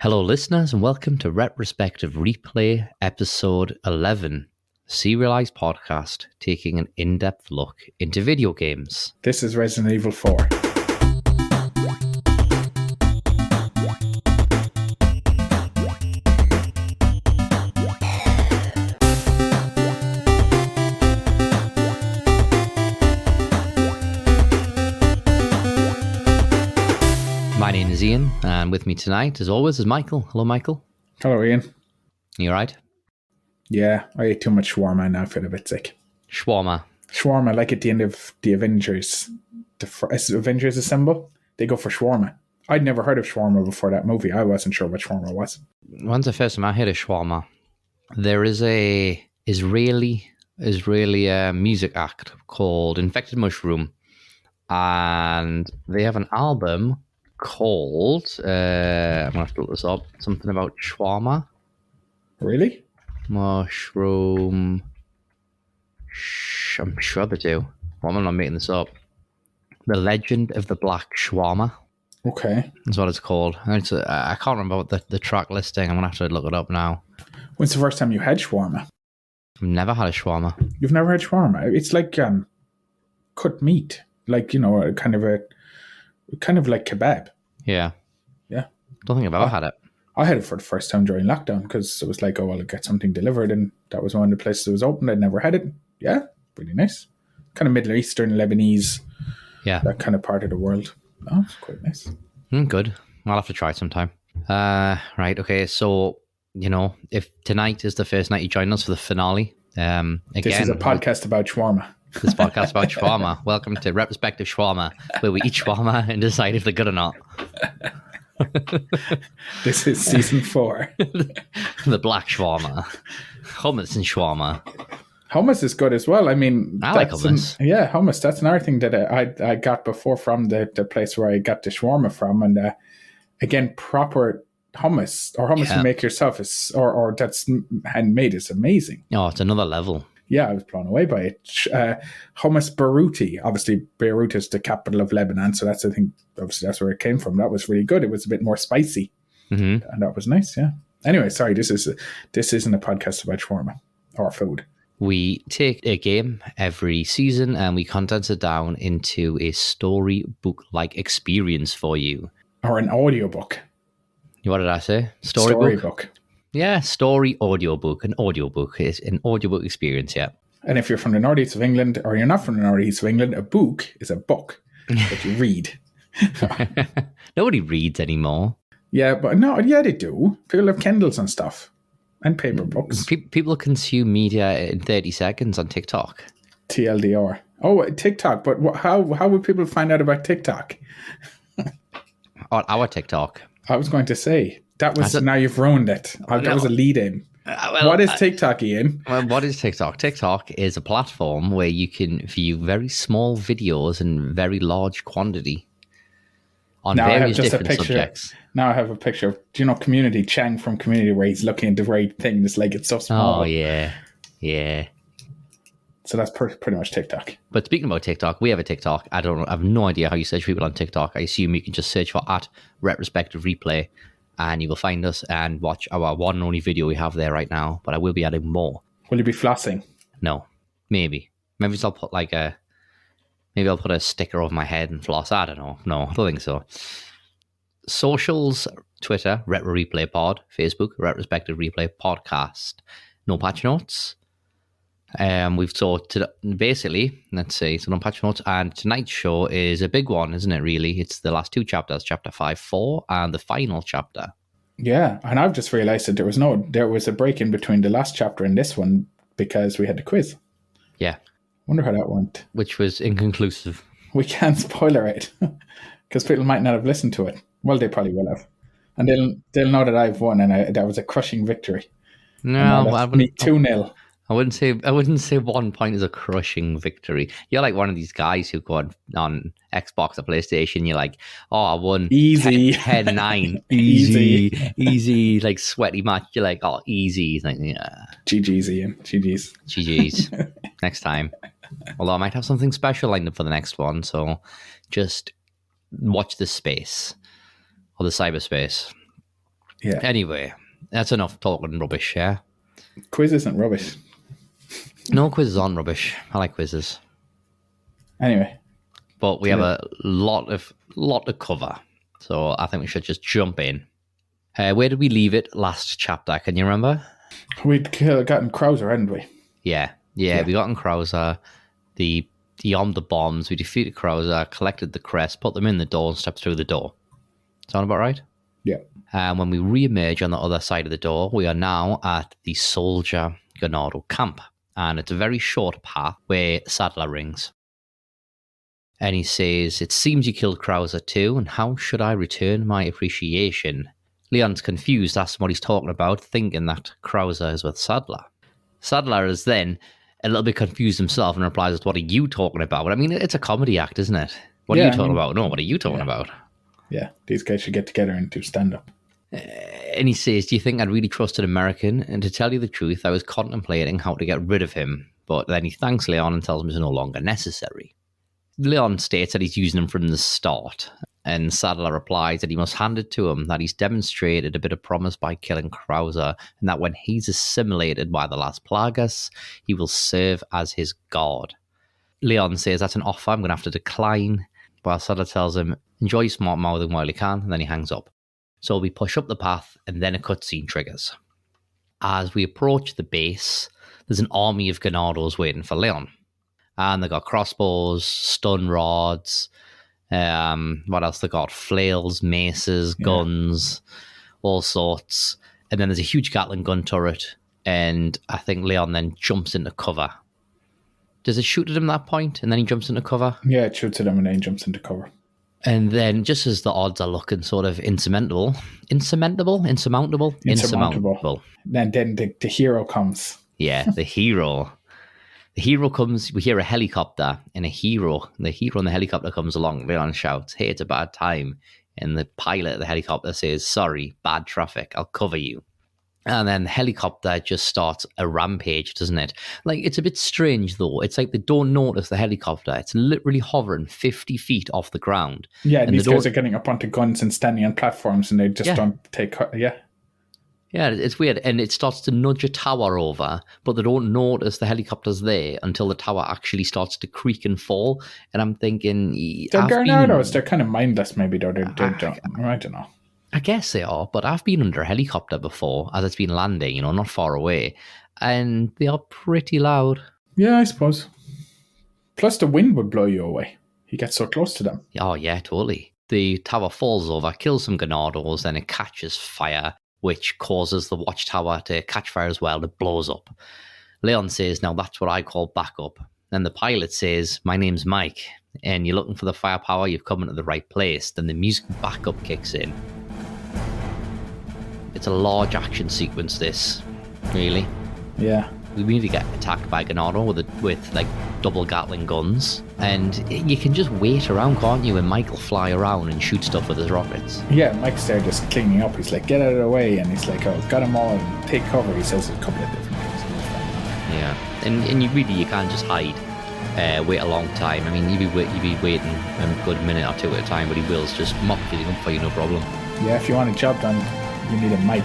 Hello, listeners, and welcome to Retrospective Replay, Episode 11, a serialized podcast taking an in-depth look into video games. This is Resident Evil 4. My name is Ian, and with me tonight, as always, is Michael. Hello, Michael. Hello, Ian. You alright? Yeah, I ate too much shawarma and now I feel a bit sick. Shawarma. Shawarma, like at the end of the Avengers. Avengers Assemble, they go for shawarma. I'd never heard of shawarma before that movie. I wasn't sure what shawarma was. When's the first time I heard of shawarma? There is a Israeli music act called Infected Mushroom, and they have an album called, I'm going to have to look this up, something about shawarma. Really? Mushroom. I'm sure they do. Well, I'm not making this up. The Legend of the Black Shawarma. Okay. That's what it's called. I can't remember what the track listing. I'm going to have to look it up now. When's the first time you had shawarma? I've never had a shawarma. You've never had shawarma? It's like cut meat. Like, you know, kind of like kebab. Yeah. Yeah. Don't think I've ever had it. I had it for the first time during lockdown because it was like, oh, well, I'll get something delivered. And that was one of the places that was open. I'd never had it. Yeah, really nice. Kind of Middle Eastern, Lebanese. Yeah. That kind of part of the world. Oh, it's quite nice. Good. I'll have to try it sometime. Right. Okay. So, you know, if tonight is the first night you join us for the finale, again. This is a podcast about shawarma. This podcast about shawarma. Welcome to Retrospective Shawarma, where we eat shawarma and decide if they're good or not. This is season 4. The black shawarma. Hummus and shawarma. Hummus is good as well. I mean, I like hummus. Hummus. That's another thing that I got before from the place where I got the shawarma from. And again, proper hummus or hummus you make yourself is or that's handmade is amazing. Oh, it's another level. Yeah, I was blown away by it. Hummus Beiruti. Obviously, Beirut is the capital of Lebanon, so that's, I think, obviously that's where it came from. That was really good. It was a bit more spicy, and that was nice. Yeah. Anyway, sorry. This isn't a podcast about shawarma or food. We take a game every season and we condense it down into a storybook-like experience for you, or an audiobook. What did I say? Storybook. Yeah, story audiobook. An audiobook is an audiobook experience, yeah. And if you're from the northeast of England, or you're not from the northeast of England, a book is a book that you read. Nobody reads anymore. Yeah, but no, yeah, they do. People have Kindles and stuff. And paper books. People consume media in 30 seconds on TikTok. TLDR. Oh, TikTok. But how would people find out about TikTok? On our TikTok. I was going to say. That was, now you've ruined it. That was a lead in. What is TikTok, Ian? Well, what is TikTok? TikTok is a platform where you can view very small videos in very large quantity on various different subjects. Now I have a picture of, do you know Community, Chang from Community, where he's looking at the right thing. It's like, it's so small. Oh, yeah. Yeah. So that's pretty much TikTok. But speaking about TikTok, we have a TikTok. I have no idea how you search people on TikTok. I assume you can just search for @Retrospective Replay. And you will find us and watch our one and only video we have there right now. But I will be adding more. Will you be flossing? No. Maybe I'll put I'll put a sticker over my head and floss. I don't know. No, I don't think so. Socials, Twitter, Retro Replay Pod. Facebook, Retrospective Replay Podcast. No patch notes. We've talked basically, let's see, so no patch notes, and tonight's show is a big one, isn't it, really? It's the last two chapters, chapter 5, 4, and the final chapter. Yeah, and I've just realised that there was a break in between the last chapter and this one because we had the quiz. Yeah. Wonder how that went. Which was inconclusive. We can't spoiler it, because people might not have listened to it. Well, they probably will have. And they'll know that I've won, and that was a crushing victory. No, I wouldn't. 2-0. I wouldn't say 1 point is a crushing victory. You're like one of these guys who go on Xbox or PlayStation. You're like, oh, I won easy 10-9. easy, like sweaty match. You're like, oh, easy. It's like, yeah. GG's, Ian. GG's. Next time. Although I might have something special lined up for the next one. So just watch this space or the cyberspace. Yeah. Anyway, that's enough talking rubbish, yeah? Quiz isn't rubbish. No, quizzes aren't rubbish. I like quizzes. Anyway. But we have a lot to cover. So I think we should just jump in. Where did we leave it last chapter? Can you remember? We'd gotten Krauser, hadn't we? Yeah. We got in Krauser. He armed the bombs. We defeated Krauser, collected the crest, put them in the door, and stepped through the door. Sound about right? Yeah. And when we re-emerge on the other side of the door, we are now at the soldier Gennado camp. And it's a very short path where Sadler rings. And he says, "It seems you killed Krauser too, and how should I return my appreciation?" Leon's confused, asks what he's talking about, thinking that Krauser is with Sadler. Sadler is then a little bit confused himself and replies, "What are you talking about?" I mean, it's a comedy act, isn't it? What are you talking about? No, what are you talking about? Yeah, these guys should get together and do stand-up. And he says, "Do you think I'd really trust an American? And to tell you the truth, I was contemplating how to get rid of him." But then he thanks Leon and tells him it's no longer necessary. Leon states that he's using him from the start. And Sadler replies that he must hand it to him, that he's demonstrated a bit of promise by killing Krauser, and that when he's assimilated by the last Plagas, he will serve as his god. Leon says that's an offer I'm going to have to decline, while Sadler tells him, enjoy your smart mouthing while you can, and then he hangs up. So we push up the path, and then a cutscene triggers. As we approach the base, there's an army of Gennados waiting for Leon. And they got crossbows, stun rods, what else they got? Flails, maces, guns, all sorts. And then there's a huge Gatling gun turret, and I think Leon then jumps into cover. Does it shoot at him at that point, and then he jumps into cover? Yeah, it shoots at him and then he jumps into cover. And then, just as the odds are looking sort of insurmountable. And then the hero comes. Yeah, the hero. The hero comes, we hear a helicopter, and the hero in the helicopter comes along. Leon shouts, "Hey, it's a bad time." And the pilot of the helicopter says, "Sorry, bad traffic, I'll cover you." And then the helicopter just starts a rampage, doesn't it? Like, it's a bit strange, though. It's like they don't notice the helicopter. It's literally hovering 50 feet off the ground. Yeah, and these guys are getting up onto guns and standing on platforms, and they just don't take... Yeah, it's weird. And it starts to nudge a tower over, but they don't notice the helicopter's there until the tower actually starts to creak and fall. And I'm thinking... They're Gernados. They're kind of mindless, maybe, though. I don't know. I guess they are, but I've been under a helicopter before as it's been landing, not far away, and they are pretty loud. Yeah, I suppose. Plus, the wind would blow you away. You get so close to them. Oh, yeah, totally. The tower falls over, kills some Gennados, then it catches fire, which causes the watchtower to catch fire as well, and it blows up. Leon says, "Now that's what I call backup." Then the pilot says, "My name's Mike, and you're looking for the firepower, you've come into the right place." Then the music backup kicks in. It's a large action sequence, this, really. Yeah. We need to get attacked by Gennado with like double Gatling guns, and you can just wait around, can't you? And Mike will fly around and shoot stuff with his rockets. Yeah, Mike's there just cleaning up. He's like, "Get out of the way," and he's like, "Oh, got them all, and take cover." He says a couple of different things. Yeah, and you can't just hide. Wait a long time. I mean, you'd be waiting a good minute or two at a time, but he will's just mop everything up for you, no problem. Yeah, if you want a job done, you need a mic.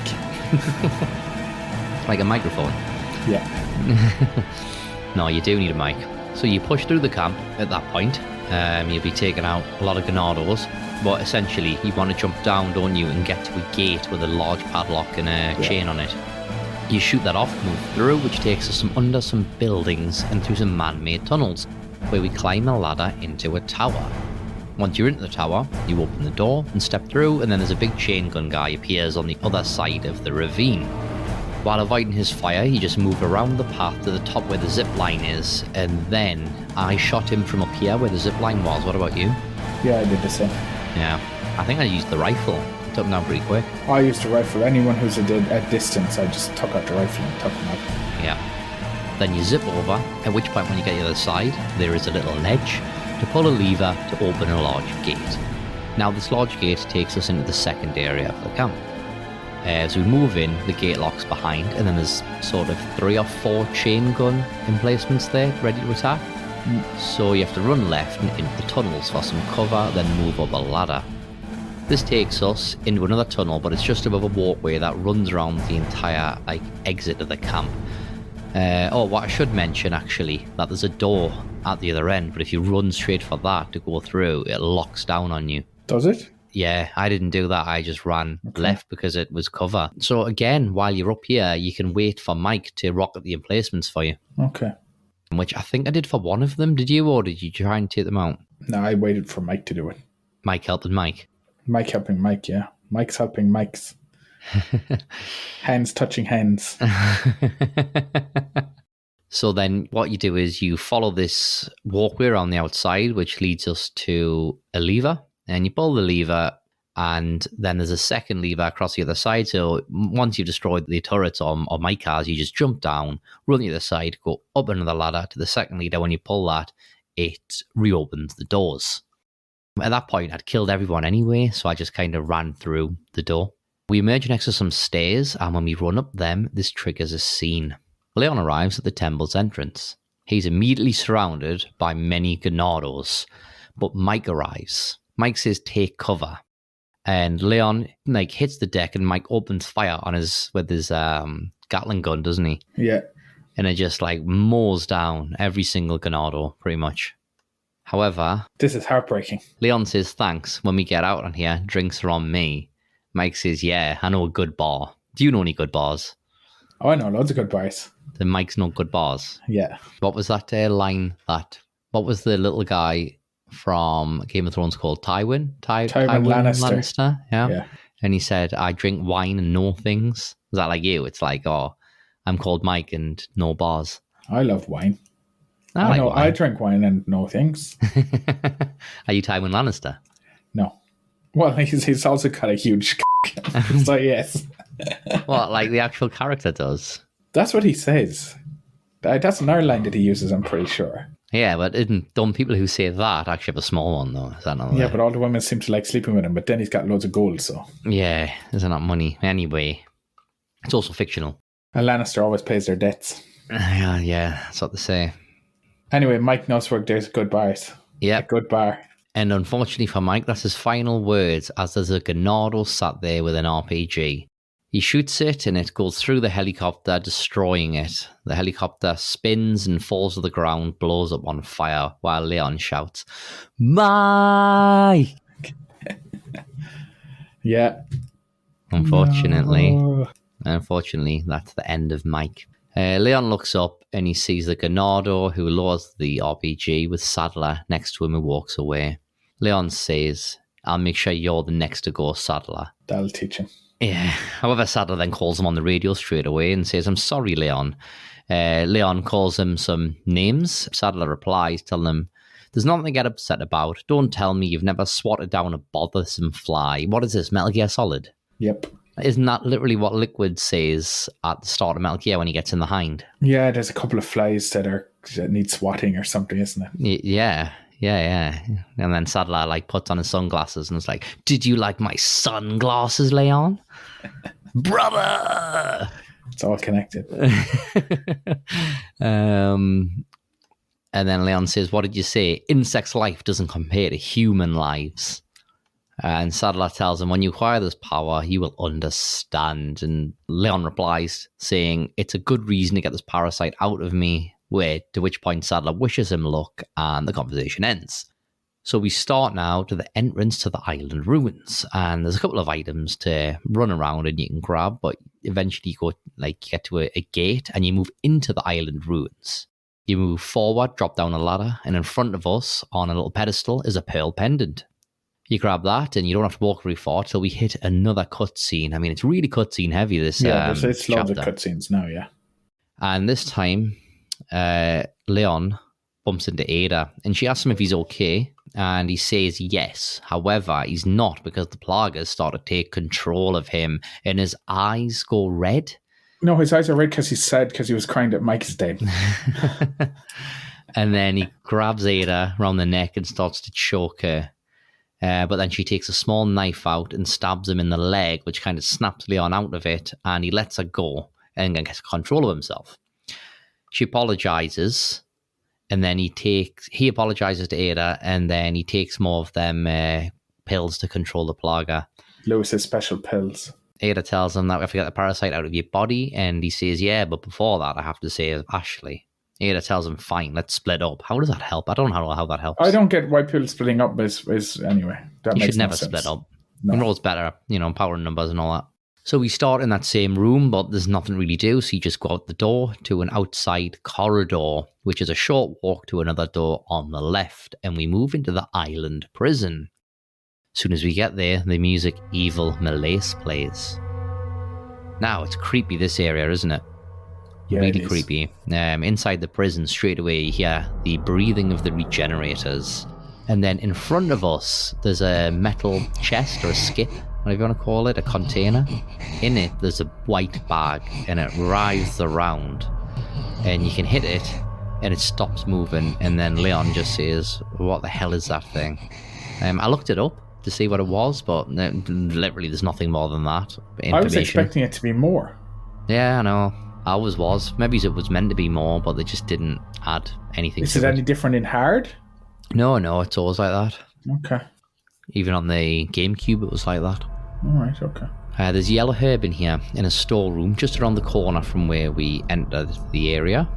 Like a microphone. Yeah. No, you do need a mic. So you push through the camp at that point. You'll be taking out a lot of Gennados. But essentially, you want to jump down, don't you, and get to a gate with a large padlock and a chain on it. You shoot that off, move through, which takes us under some buildings and through some man-made tunnels, where we climb a ladder into a tower. Once you're into the tower, you open the door and step through, and then there's a big chain gun guy appears on the other side of the ravine. While avoiding his fire, you just move around the path to the top where the zip line is, and then I shot him from up here where the zip line was. What about you? Yeah, I did the same. Yeah, I think I used the rifle. Took him down pretty quick. I used the rifle. Anyone who's at distance, I just took out the rifle and took them out. Yeah. Then you zip over, at which point when you get to the other side, there is a little ledge to pull a lever to open a large gate. Now this large gate takes us into the second area of the camp. As we move in, the gate locks behind, and then there's sort of 3 or 4 chain gun emplacements there ready to attack. So you have to run left and into the tunnels for some cover, then move up a ladder. This takes us into another tunnel, but it's just above a walkway that runs around the entire exit of the camp. What I should mention actually, that there's a door at the other end, but if you run straight for that to go through, it locks down on you. Does it? Yeah, I didn't do that. I just ran left because it was cover. So again, while you're up here, you can wait for Mike to rocket the emplacements for you. Okay. Which I think I did for one of them. Did you, or did you try and take them out? No, I waited for Mike to do it. Mike helping Mike. Mike helping Mike, yeah. Mike's helping Mike's. Hands touching hands. So then what you do is you follow this walkway around the outside, which leads us to a lever. And you pull the lever, and then there's a second lever across the other side. So once you've destroyed the turrets or my cars, you just jump down, run the other side, go up another ladder to the second lever. When you pull that, it reopens the doors. At that point, I'd killed everyone anyway, so I just kind of ran through the door. We emerge next to some stairs, and when we run up them, this triggers a scene. Leon arrives at the temple's entrance. He's immediately surrounded by many Gennados, but Mike arrives. Mike says, take cover. And Leon hits the deck, and Mike opens fire on with his Gatling gun, doesn't he? Yeah. And it just mows down every single Gennado, pretty much. However, this is heartbreaking. Leon says, thanks. When we get out on here, drinks are on me. Mike says, yeah, I know a good bar. Do you know any good bars? Oh, I know loads of good bars. Then Mike's know good bars. Yeah. What was that line what was the little guy from Game of Thrones called Tywin Lannister. Yeah. And he said, I drink wine and know things. Is that like you? It's like, oh, I'm called Mike and know bars. I love wine. Wine. I drink wine and know things. Are you Tywin Lannister? No. Well, he's also got a huge so yes. What, like the actual character does? That's what he says. That's another line that he uses, I'm pretty sure. Yeah, but don't people who say that actually have a small one, though? Is that not but all the women seem to like sleeping with him, but then he's got loads of gold, so... Yeah, isn't that money? Anyway, it's also fictional. And Lannister always pays their debts. Yeah, that's what they say. Anyway, Mike knows where there's good bars. Yeah. A good bar. And unfortunately for Mike, that's his final words, as there's a Gennado sat there with an RPG. He shoots it, and it goes through the helicopter, destroying it. The helicopter spins and falls to the ground, blows up on fire, while Leon shouts, Mike! Yeah. Unfortunately, that's the end of Mike. Leon looks up, and he sees the Gennado, who lowers the RPG with Sadler next to him and walks away. Leon says, I'll make sure you're the next to go, Sadler. That'll teach him. Yeah. However, Sadler then calls him on the radio straight away and says, I'm sorry, Leon. Leon calls him some names. Sadler replies, telling him, there's nothing to get upset about. Don't tell me you've never swatted down a bothersome fly. What is this, Metal Gear Solid? Yep. Isn't that literally what Liquid says at the start of Metal Gear when he gets in the hind? Yeah, there's a couple of flies that need swatting or something, isn't it? Yeah. And then Sadler puts on his sunglasses and is like, did you like my sunglasses, Leon? Brother! It's all connected. And then Leon says, what did you say? Insect's life doesn't compare to human lives. And Sadler tells him, when you acquire this power, you will understand. And Leon replies, saying, it's a good reason to get this parasite out of me. To which point Sadler wishes him luck, and the conversation ends. So we start now to the entrance to the island ruins, and there's a couple of items to run around and you can grab, but eventually you go get to a gate and you move into the island ruins. You move forward, drop down a ladder, and in front of us on a little pedestal is a pearl pendant. You grab that, and you don't have to walk very far till we hit another cutscene. I mean, it's really cutscene heavy. It's loads of cutscenes now, yeah. And this time, Leon bumps into Ada, and she asks him if he's okay, and he says yes. However, he's not, because the Plagas start to take control of him, and his eyes go red. No, his eyes are red because he's sad because he was crying that Mike is dead. And then he grabs Ada around the neck and starts to choke her. But then she takes a small knife out and stabs him in the leg, which kind of snaps Leon out of it, and he lets her go and gets control of himself. She apologizes, and then he apologizes to Ada, and then he takes more of them pills to control the plaga. Lewis's special pills. Ada tells him that we have to get the parasite out of your body, and he says, yeah, but before that, I have to save Ashley. Ada tells him, fine, let's split up. How does that help? I don't know how that helps. I don't get why people splitting up is anyway. That you makes should never no sense. split up. No. You know it's better, power and numbers and all that. So we start in that same room, but there's nothing really to do, so you just go out the door to an outside corridor, which is a short walk to another door on the left, and we move into the island prison. As soon as we get there, the music Evil Malaise plays. Now, it's creepy, this area, isn't it? Yeah, really it is. creepy. Inside the prison, straight away, you hear the breathing of the regenerators. And then in front of us, there's a metal chest or a skip, whatever you want to call it, a container. In it, there's a white bag, and it writhes around. And you can hit it, and it stops moving. And then Leon just says, what the hell is that thing? I looked it up to see what it was, but literally there's nothing more than that. I was expecting it to be more. Yeah, I know. I always was. Maybe it was meant to be more, but they just didn't add anything Is to it any different in hard? No, it's always like that. Okay. Even on the GameCube, it was like that. Alright, okay. There's yellow herb in here, in a storeroom, just around the corner from where we entered the area.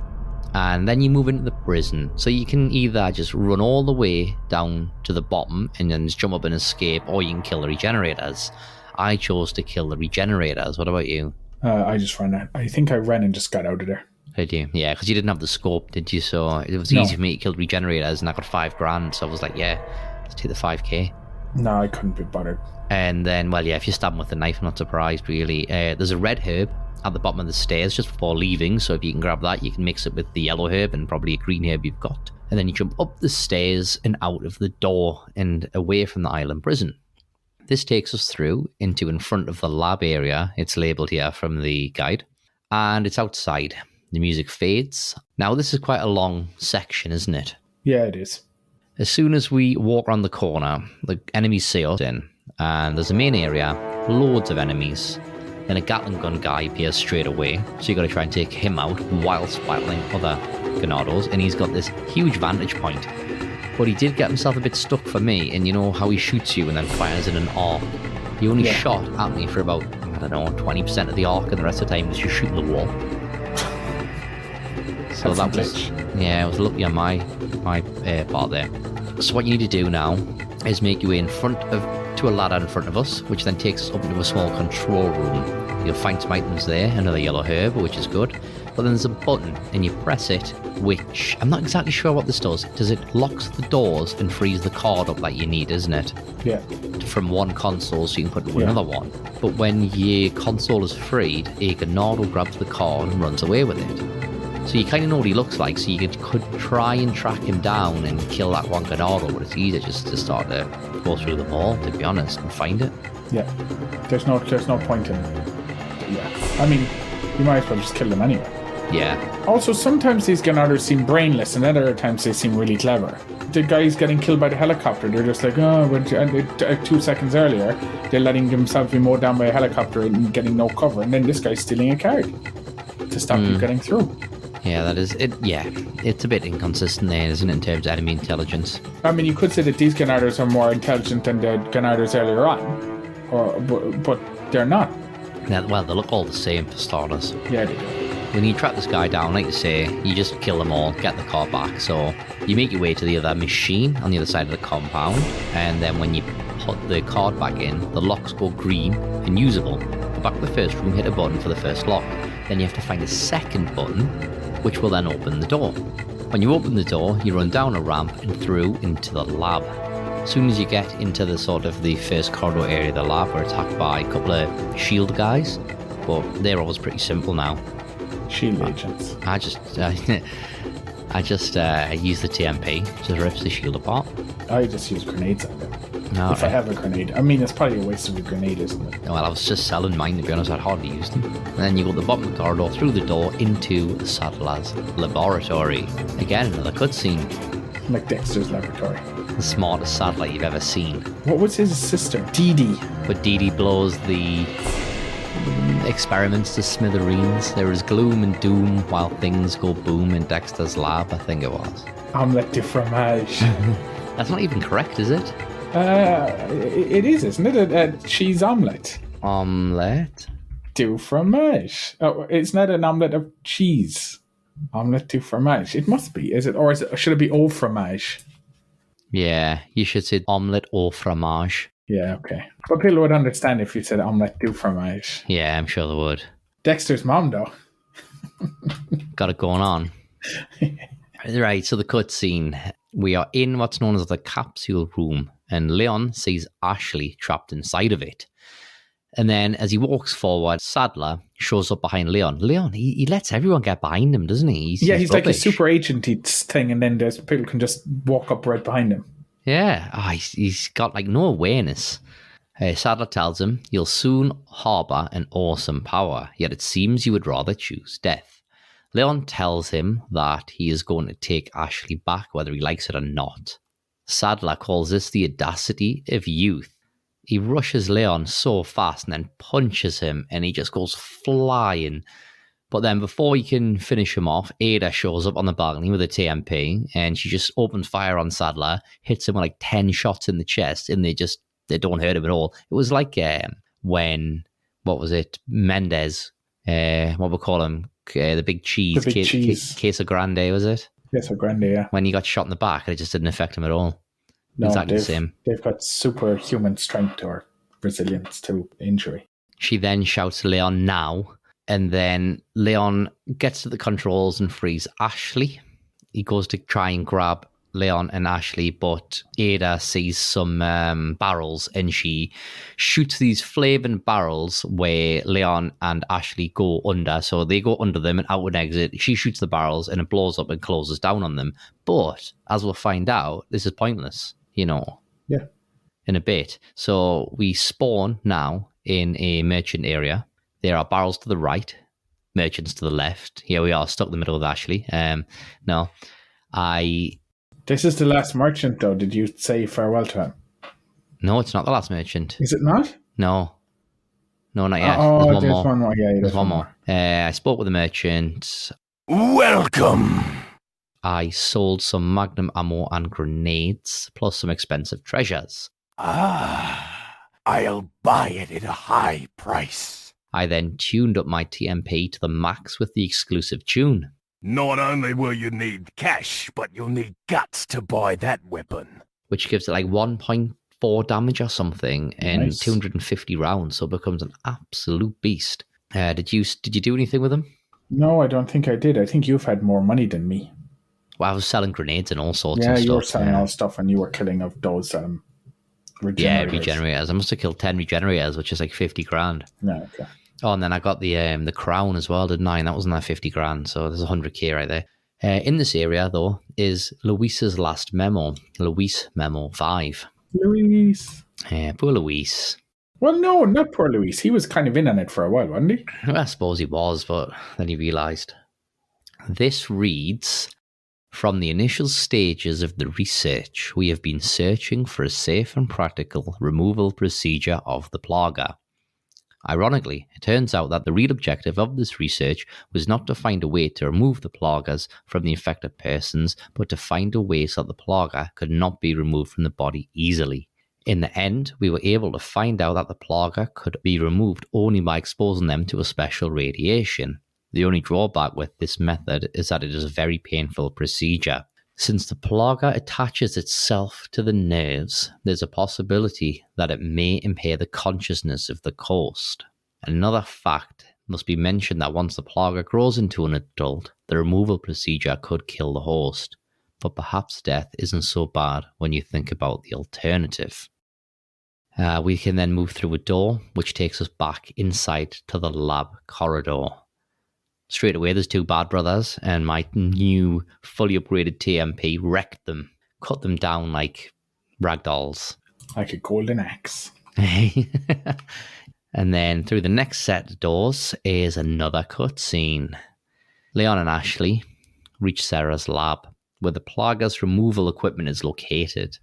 And then you move into the prison. So you can either just run all the way down to the bottom and then just jump up and escape, or you can kill the regenerators. I chose to kill the regenerators. What about you? I just ran out. I think I ran and just got out of there. Did you? Yeah, because you didn't have the scope, did you? So it was easy for me to kill the regenerators, and I got $5,000. So I was like, yeah, let's take the 5K. No, I couldn't be bothered. And then, well, yeah, if you stab them with a knife, I'm not surprised, really. There's a red herb at the bottom of the stairs just before leaving, so if you can grab that, you can mix it with the yellow herb and probably a green herb you've got. And then you jump up the stairs and out of the door and away from the island prison. This takes us through into in front of the lab area. It's labelled here from the guide. And it's outside. The music fades. Now, this is quite a long section, isn't it? Yeah, it is. As soon as we walk around the corner, the enemies see us in. And there's a main area, loads of enemies. Then a Gatling gun guy appears straight away, so you got to try and take him out whilst battling other Gennados, and he's got this huge vantage point. But he did get himself a bit stuck for me, and you know how he shoots you and then fires in an arc. He only shot at me for about, 20% of the arc, and the rest of the time was just shooting the wall. So that was, it was lucky on my part there. So what you need to do now is make your way to a ladder in front of us, which then takes us up into a small control room. You'll find some items there, another yellow herb, which is good. But then there's a button, and you press it, which I'm not exactly sure what this does. It locks the doors and frees the card up that you need, isn't it? Yeah. From one console, so you can put it to another one. But when your console is freed, a Gennado grabs the card and runs away with it. So you kind of know what he looks like, so you could try and track him down and kill that one Gennado, but it's easier just to start to go through them all, to be honest, and find it. Yeah. There's no point in it. Yeah. I mean, you might as well just kill them anyway. Yeah. Also, sometimes these Gennados seem brainless, and other times they seem really clever. The guys getting killed by the helicopter, they're just like, and 2 seconds earlier, they're letting themselves be mowed down by a helicopter and getting no cover, and then this guy's stealing a card to stop you getting through. Yeah, that is it. Yeah, it's a bit inconsistent there, isn't it, in terms of enemy intelligence? I mean, you could say that these Gennados are more intelligent than the Gennados earlier on, but they're not. Yeah, well, they look all the same for starters. Yeah, they do. When you track this guy down, like you say, you just kill them all, get the car back. So you make your way to the other machine on the other side of the compound, and then when you put the card back in, the locks go green and usable. Go back to the first room, hit a button for the first lock. Then you have to find a second button, which will then open the door. When you open the door, you run down a ramp and through into the lab. As soon as you get into the first corridor area of the lab, we're attacked by a couple of shield guys, but they're always pretty simple now. Shield agents. I just use the TMP, just rips the shield apart. I just use grenades on them. If I have a grenade. I mean, it's probably a waste of a grenade, isn't it? Well, I was just selling mine, to be honest. I'd hardly used them. And then you go to the bottom of the corridor, through the door, into the Saddler's laboratory. Again, another cutscene. Like Dexter's laboratory. The smartest Saddler you've ever seen. What was his sister? Dee Dee. But Dee Dee blows the experiments to smithereens. There is gloom and doom while things go boom in Dexter's lab, I think it was. Omelette de fromage. That's not even correct, is it? It is, isn't it? A cheese omelette. Omelette. Du fromage. Oh, it's not an omelette of cheese. Omelette du fromage. It must be, is it? Or should it be au fromage? Yeah, you should say omelette au fromage. Yeah, okay. But people would understand if you said omelette du fromage. Yeah, I'm sure they would. Dexter's mom, though. Got it going on. Right, so the cutscene. We are in what's known as the capsule room, and Leon sees Ashley trapped inside of it. And then as he walks forward, Sadler shows up behind Leon. Leon, he lets everyone get behind him, doesn't he? He's like a super agent thing, and then people can just walk up right behind him. Yeah, he's got like no awareness. Sadler tells him, you'll soon harbour an awesome power, yet it seems you would rather choose death. Leon tells him that he is going to take Ashley back, whether he likes it or not. Sadler calls this the audacity of youth. He rushes Leon so fast and then punches him, and he just goes flying. But then before he can finish him off, Ada shows up on the balcony with a TMP, and she just opens fire on Sadler, hits him with like 10 shots in the chest, and they don't hurt him at all. It was like when, what was it, Mendez, what we call him, the big cheese, Queso Grande, was it? Queso Grande, yeah. When he got shot in the back, and it just didn't affect him at all. No, exactly the same. They've got superhuman strength or resilience to injury. She then shouts to Leon now, and then Leon gets to the controls and frees Ashley. He goes to try and grab Leon and Ashley, but Ada sees some barrels, and she shoots these flaming barrels where Leon and Ashley go under. So they go under them and out an exit. She shoots the barrels, and it blows up and closes down on them. But as we'll find out, this is pointless, Yeah. in a bit. So we spawn now in a merchant area. There are barrels to the right, merchants to the left. Here we are, stuck in the middle of Ashley. This is the last merchant, though. Did you say farewell to him? No, it's not the last merchant. Is it not? No, not yet. There's one more. Yeah, there's one more. I spoke with the merchant. Welcome. I sold some magnum ammo and grenades, plus some expensive treasures. I'll buy it at a high price. I then tuned up my TMP to the max with the exclusive tune. Not only will you need cash, but you'll need guts to buy that weapon. Which gives it like 1.4 damage or something, and nice. 250 rounds, so it becomes an absolute beast. Did you do anything with them? No, I don't think I did. I think you've had more money than me. Well, I was selling grenades and all sorts of stuff. Yeah, you were selling all stuff, and you were killing of those regenerators. Yeah, regenerators. I must have killed 10 regenerators, which is like 50 grand. Yeah, okay. Oh, and then I got the crown as well, didn't I? And that was another 50 grand, so there's 100k right there. In this area, though, is Luis's last memo. Luis Memo 5. Luis. Yeah, poor Luis. Well, no, not poor Luis. He was kind of in on it for a while, wasn't he? I suppose he was, but then he realised. This reads, from the initial stages of the research, we have been searching for a safe and practical removal procedure of the plaga. Ironically, it turns out that the real objective of this research was not to find a way to remove the plagas from the infected persons, but to find a way so that the plaga could not be removed from the body easily. In the end, we were able to find out that the plaga could be removed only by exposing them to a special radiation. The only drawback with this method is that it is a very painful procedure. Since the plaga attaches itself to the nerves, there's a possibility that it may impair the consciousness of the host. Another fact must be mentioned that once the plaga grows into an adult, the removal procedure could kill the host. But perhaps death isn't so bad when you think about the alternative. We can then move through a door, which takes us back inside to the lab corridor. Straight away, there's two bad brothers, and my new, fully upgraded TMP wrecked them, cut them down like ragdolls. Like a golden axe. And then through the next set of doors is another cutscene. Leon and Ashley reach Sarah's lab, where the plaga's removal equipment is located.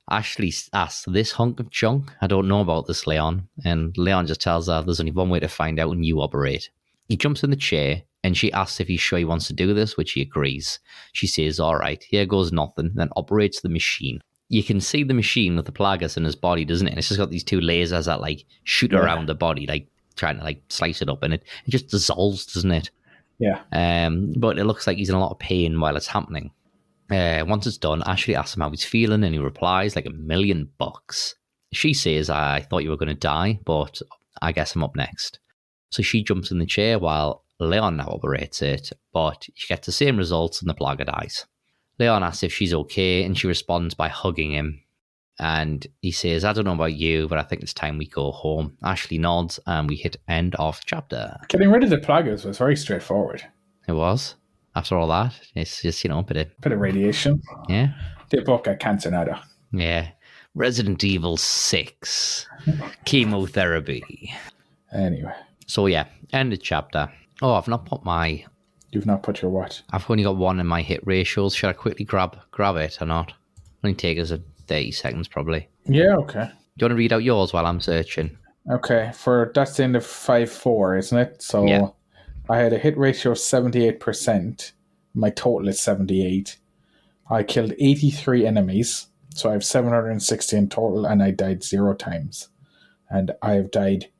Ashley asks, this hunk of junk? I don't know about this, Leon. And Leon just tells her there's only one way to find out, and you operate. He jumps in the chair, and she asks if he's sure he wants to do this, which he agrees. She says, all right, here goes nothing, then operates the machine. you can see the machine with the plagas in his body, doesn't it? And it's just got these two lasers that like shoot around the body, like trying to like slice it up, and it just dissolves, doesn't it? Yeah. But it looks like he's in a lot of pain while it's happening. Once it's done, Ashley asks him how he's feeling, and he replies like $1 million. She says, I thought you were going to die, but I guess I'm up next. So she jumps in the chair while Leon now operates it, but she gets the same results and the plaga dies. Leon asks if she's okay, and she responds by hugging him. And he says, I don't know about you, but I think it's time we go home. Ashley nods, and we hit end of chapter. Getting rid of the plagas was very straightforward. It was. After all that, it's just, a bit of radiation. Yeah. They both got cancer now, though. Yeah. Resident Evil 6. Chemotherapy. Anyway. So, yeah, end of chapter. Oh, I've not put my... You've not put your what? I've only got one in my hit ratios. Should I quickly grab it or not? Only take us 30 seconds, probably. Yeah, okay. Do you want to read out yours while I'm searching? Okay, that's the end of 5-4, isn't it? So yeah. I had a hit ratio of 78%. My total is 78. I killed 83 enemies, so I have 760 in total, and I died 0 times. And I have died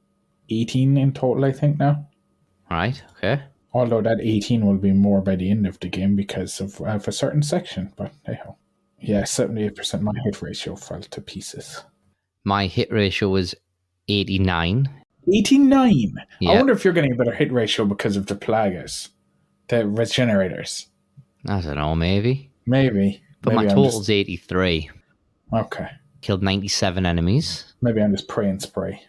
18 in total, I think, now. Right, okay. Although that 18 will be more by the end of the game because of a certain section, but hey-ho. Yeah, 78%. My hit ratio fell to pieces. My hit ratio was 89. 89? Yeah. I wonder if you're getting a better hit ratio because of the plagas, the regenerators. I don't know, maybe. Maybe. But my total's 83. Okay. Killed 97 enemies. Maybe I'm just pray and spray.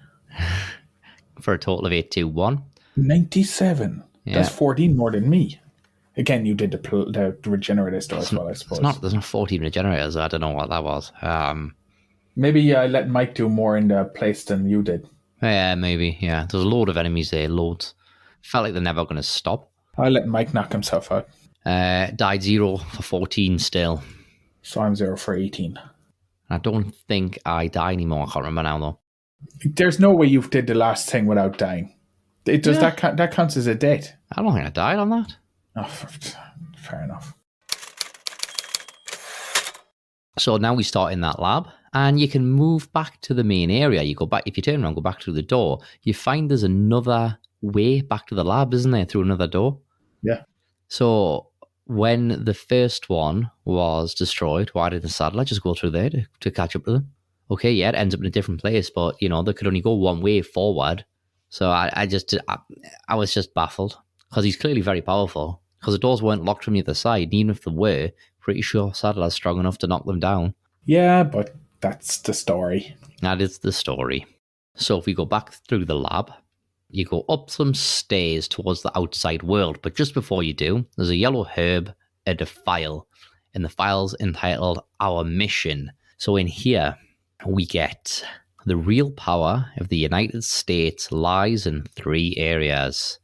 For a total of 821. 97? Yeah. That's 14 more than me. Again, you did the regenerators though as well, I suppose. There's not 14 regenerators. I don't know what that was. Maybe I let Mike do more in the place than you did. Yeah, maybe. Yeah, there's a load of enemies there. Loads. Felt like they're never going to stop. I let Mike knock himself out. Died 0 for 14 still. So I'm 0 for 18. I don't think I die anymore. I can't remember now though. There's no way you did the last thing without dying. That counts as a death? I don't think I died on that. Oh, fair enough. So now we start in that lab, and you can move back to the main area. You go back, if you turn around, go back through the door, you find there's another way back to the lab, isn't there, through another door? Yeah. So when the first one was destroyed, why did the satellite just go through there to catch up to them? Okay, yeah, it ends up in a different place, but, they could only go one way forward. So I was just baffled, because he's clearly very powerful, because the doors weren't locked from the other side, and even if they were, pretty sure Sadler's strong enough to knock them down. Yeah, but that's the story. That is the story. So if we go back through the lab, you go up some stairs towards the outside world, but just before you do, there's a yellow herb and a file, and the file's entitled Our Mission. So in here, we get the real power of the United States lies in 3 areas: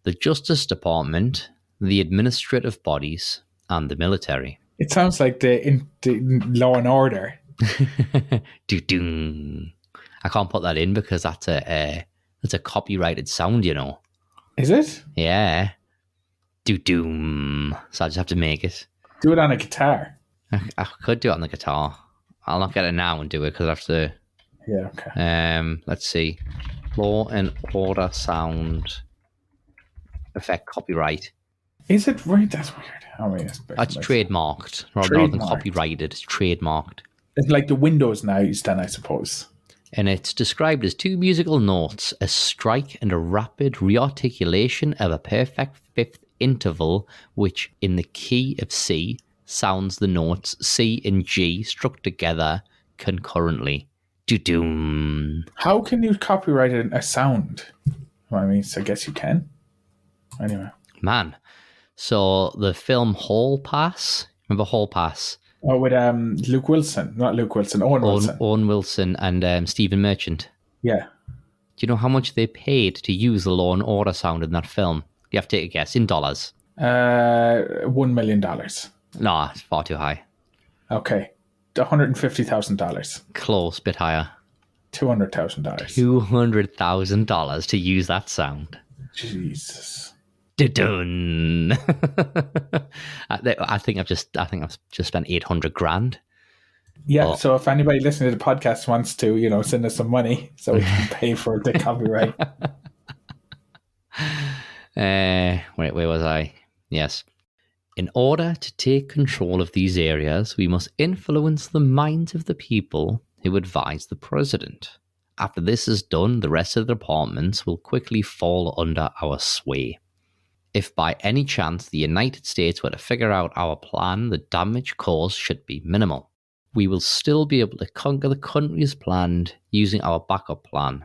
the Justice Department, the administrative bodies, and the military. It sounds like the Law and Order. Do-doom. I can't put that in because that's a copyrighted sound, Is it? Yeah. Do-doom. So I just have to make it. Do it on a guitar. I could do it on the guitar. I'll not get it now and do it because I have to... Yeah, okay. Let's see. Law and Order sound effect copyright. Is it right? That's weird. I mean, it's trademarked rather than copyrighted. It's trademarked. It's like the Windows now, then, I suppose. And it's described as 2 musical notes, a strike and a rapid rearticulation of a perfect 5th interval, which in the key of C sounds the notes C and G struck together concurrently. Do-doom. How can you copyright a sound? Well, I mean, so I guess you can. Anyway. Man. So the film Hall Pass, remember Hall Pass? Oh, with Luke Wilson, not Luke Wilson, Owen Wilson. Owen Wilson and Stephen Merchant. Yeah. Do you know how much they paid to use the Law and Order sound in that film? You have to take a guess, in dollars. $1 million. No, it's far too high. Okay. $150,000. Close, bit higher. $200,000. $200,000 to use that sound. Jesus. Dun. I think I've just spent $800,000. Yeah, Oh. so if anybody listening to the podcast wants to, send us some money so we can pay for the copyright. Where was I? Yes. In order to take control of these areas, we must influence the minds of the people who advise the president. After this is done, the rest of the departments will quickly fall under our sway. If by any chance the United States were to figure out our plan, the damage caused should be minimal. We will still be able to conquer the country as planned using our backup plan.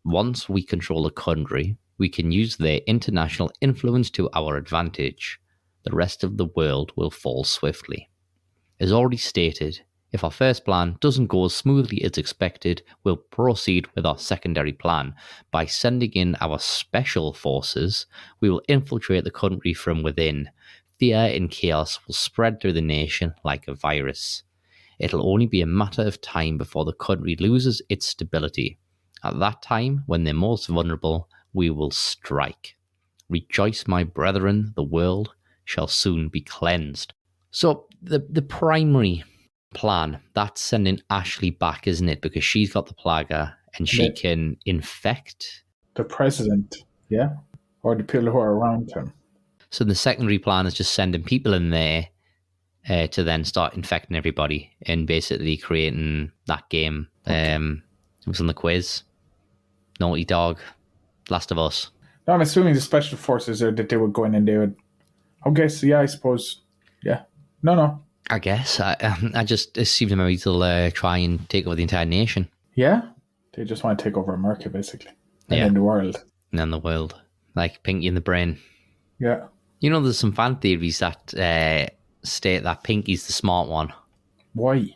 Once we control the country, we can use their international influence to our advantage. The rest of the world will fall swiftly. As already stated, if our first plan doesn't go as smoothly as expected, we'll proceed with our secondary plan. By sending in our special forces, we will infiltrate the country from within. Fear and chaos will spread through the nation like a virus. It'll only be a matter of time before the country loses its stability. At that time, when they're most vulnerable, we will strike. Rejoice, my brethren, the world shall soon be cleansed. So the primary plan, that's sending Ashley back, isn't it? Because she's got the plaga and she can infect the president, yeah? Or the people who are around him. So the secondary plan is just sending people in there to then start infecting everybody and basically creating that game. Okay. It was on the quiz. Naughty Dog, Last of Us. No, I'm assuming the special forces are that they would go in and they would. Okay, so yeah, I suppose. Yeah. No. I guess. I just assumed maybe they'll try and take over the entire nation. Yeah. They just want to take over America, basically. And yeah. then the world. And then the world. Like Pinky in the Brain. Yeah. You know, there's some fan theories that state that Pinky's the smart one. Why?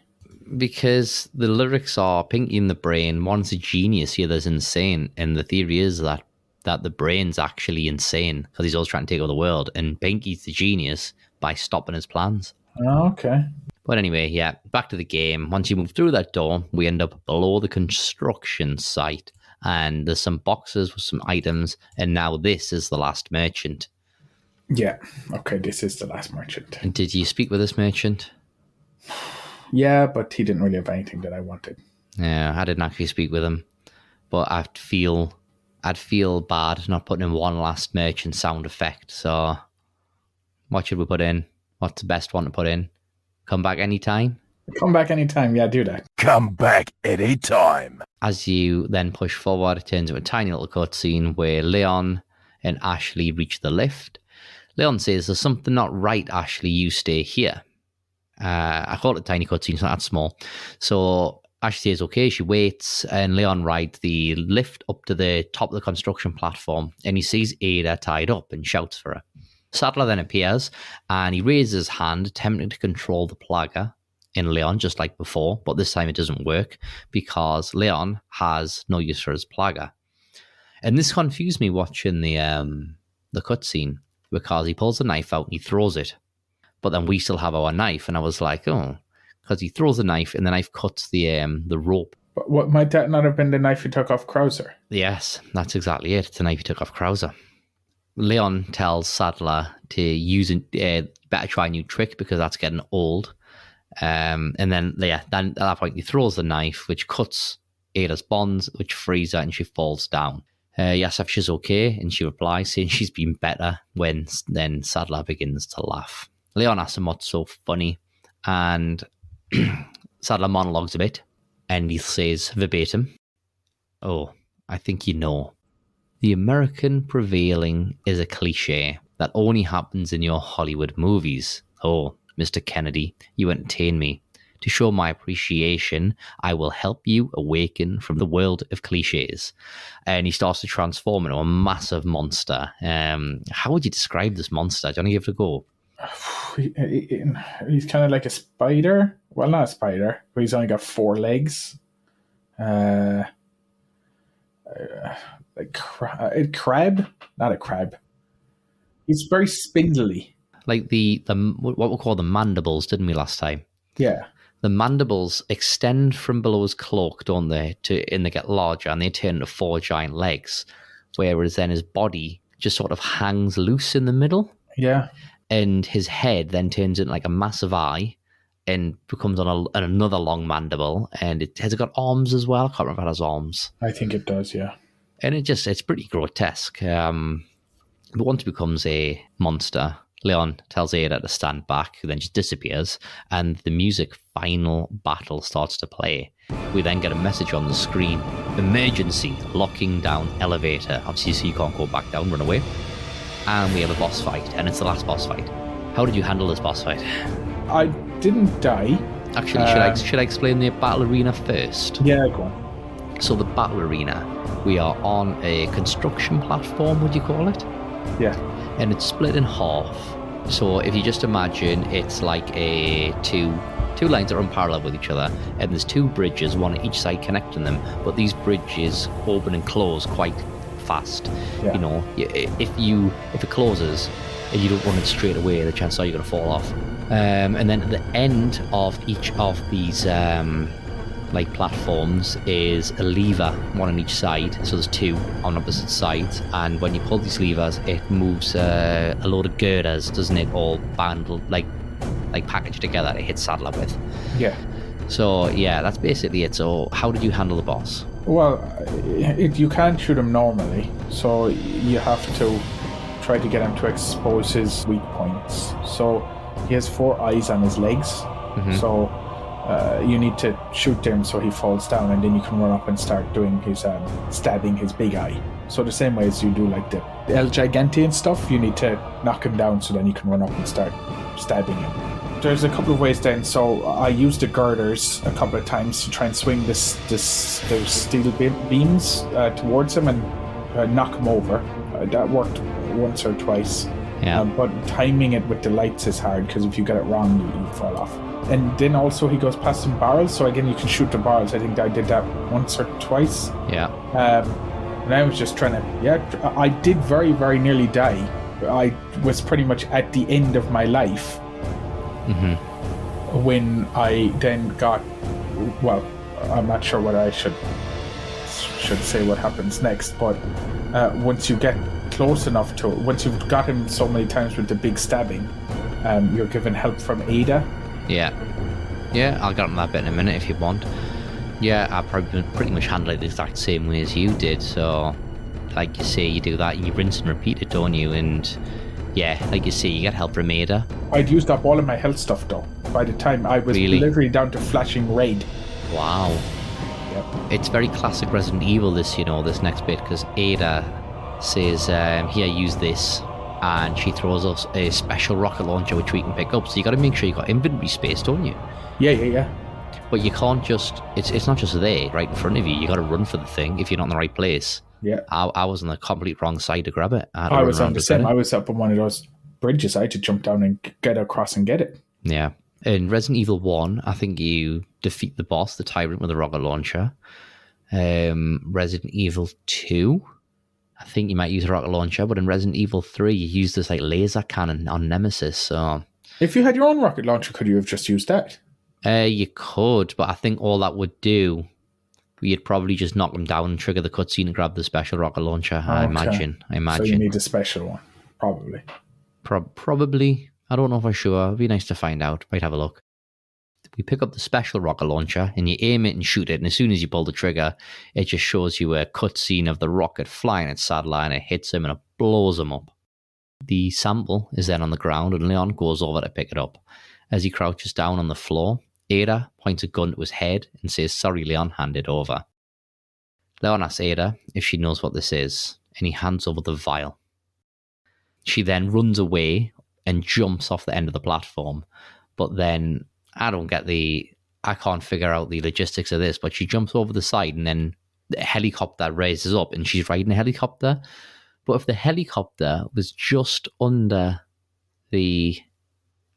Because the lyrics are Pinky in the Brain, one's a genius, the other's insane. And the theory is that the brain's actually insane because he's always trying to take over the world. And Pinky's the genius by stopping his plans. Oh, okay. But anyway, yeah, back to the game. Once you move through that door, we end up below the construction site. And there's some boxes with some items. And now this is the last merchant. Yeah. Okay, this is the last merchant. And did you speak with this merchant? Yeah, but he didn't really have anything that I wanted. Yeah, I didn't actually speak with him. But I'd feel bad not putting in one last merchant sound effect. So what should we put in? What's the best one to put in? Come back anytime? Come back anytime, yeah, do that. Come back anytime. As you then push forward, it turns into a tiny little cutscene where Leon and Ashley reach the lift. Leon says, there's something not right, Ashley, you stay here. I call it a tiny cutscene, it's not that small. So Ashley says, okay, she waits, and Leon rides the lift up to the top of the construction platform, and he sees Ada tied up and shouts for her. Sadler then appears, and he raises his hand, attempting to control the plaga in Leon, just like before, but this time it doesn't work, because Leon has no use for his plaga. And this confused me watching the cutscene, because he pulls the knife out and he throws it. But then we still have our knife, and I was like, oh, because he throws the knife and the knife cuts the rope. But what might that not have been the knife he took off Krauser? Yes, that's exactly it. It's the knife he took off Krauser. Leon tells Sadler to use better try a new trick because that's getting old. And then at that point he throws the knife, which cuts Ada's bonds, which frees her, and she falls down. He asks if she's okay, and she replies saying she's been better. When then Sadler begins to laugh. Leon asks him what's so funny, and Sadler monologues a bit, and he says verbatim, "Oh, I think you know. The American prevailing is a cliche that only happens in your Hollywood movies. Oh, Mr. Kennedy, you entertain me. To show my appreciation, I will help you awaken from the world of cliches." And he starts to transform into a massive monster. How would you describe this monster? Do you want to give it a go? He's kind of like a spider. Well, not a spider, but he's only got 4 legs. Like a crab? Not a crab. He's very spindly. Like the what we call the mandibles, didn't we, last time? Yeah. The mandibles extend from below his cloak, don't they? And they get larger, and they turn into 4 giant legs. Whereas then his body just sort of hangs loose in the middle. Yeah. And his head then turns into like a massive eye, and becomes on another long mandible. And has it got arms as well? I can't remember if it has arms. I think it does, yeah. And it's pretty grotesque. But once it becomes a monster, Leon tells Ada to stand back, who then just disappears, and the music final battle starts to play. We then get a message on the screen: emergency, locking down elevator. Obviously, so you can't go back down, run away. And we have a boss fight, and it's the last boss fight. How did you handle this boss fight? I didn't die. Actually, should I explain the battle arena first? Yeah, go on. So the battle arena, we are on a construction platform, would you call it? Yeah. And it's split in half. So if you just imagine it's like two lines that run parallel with each other, and there's two bridges, one at each side connecting them, but these bridges open and close quite fast. Yeah. You know, if it closes and you don't run it straight away, the chances are you're going to fall off. And then at the end of each of these like platforms is a lever, one on each side. So there's two on opposite sides, and when you pull these levers, it moves a load of girders, doesn't it? All bundled, like packaged together to hit Sadler with. Yeah. So yeah, that's basically it. So how did you handle the boss? Well, you can't shoot him normally, so you have to try to get him to expose his weak points. So he has 4 eyes on his legs, so you need to shoot them so he falls down, and then you can run up and start doing his stabbing his big eye. So the same way as you do like the El Gigante and stuff, you need to knock him down so then you can run up and start stabbing him. There's a couple of ways then. So I used the girders a couple of times to try and swing those steel beams towards him and knock him over. That worked once or twice. Yeah. But timing it with the lights is hard, because if you get it wrong, you fall off. And then also he goes past some barrels, so again you can shoot the barrels. I think I did that once or twice. Yeah. And I was just trying to, I did very, very nearly die. I was pretty much at the end of my life when I then got, well, I'm not sure what I should say what happens next, but once you get close enough to, once you've got him so many times with the big stabbing, you're given help from Ada. Yeah, I'll get on that bit in a minute if you want. Yeah, I probably pretty much handle it the exact same way as you did. So, like you say, you do that, you rinse and repeat it, don't you? And yeah, like you say, you get help from Ada. I'd used up all of my health stuff though. By the time I was literally down to flashing red. Wow. Yep. It's very classic Resident Evil, this next bit, because Ada says, here, use this. And she throws us a special rocket launcher which we can pick up. So you got to make sure you got inventory space, don't you? Yeah. But you can't just, it's not just there right in front of you. You got to run for the thing if you're not in the right place. Yeah. I was on the complete wrong side to grab it. I was on the same. I was up on one of those bridges. I had to jump down and get across and get it. Yeah. In Resident Evil 1, I think you defeat the boss, the tyrant, with a rocket launcher. Resident Evil 2, I think you might use a rocket launcher, but in Resident Evil 3, you use this like laser cannon on Nemesis. So if you had your own rocket launcher, could you have just used that? You could, but I think all that would do, you'd probably just knock them down and trigger the cutscene and grab the special rocket launcher. Okay. I imagine. So you need a special one, probably. Probably. I don't know for sure. It'd be nice to find out. Might have a look. We pick up the special rocket launcher and you aim it and shoot it, and as soon as you pull the trigger, it just shows you a cutscene of the rocket flying at Sadler, and it hits him and it blows him up. The sample is then on the ground and Leon goes over to pick it up. As he crouches down on the floor, Ada points a gun to his head and says, "Sorry, Leon, hand it over." Leon asks Ada if she knows what this is, and he hands over the vial. She then runs away and jumps off the end of the platform, but then I can't figure out the logistics of this, but she jumps over the side and then the helicopter raises up and she's riding a helicopter. But if the helicopter was just under the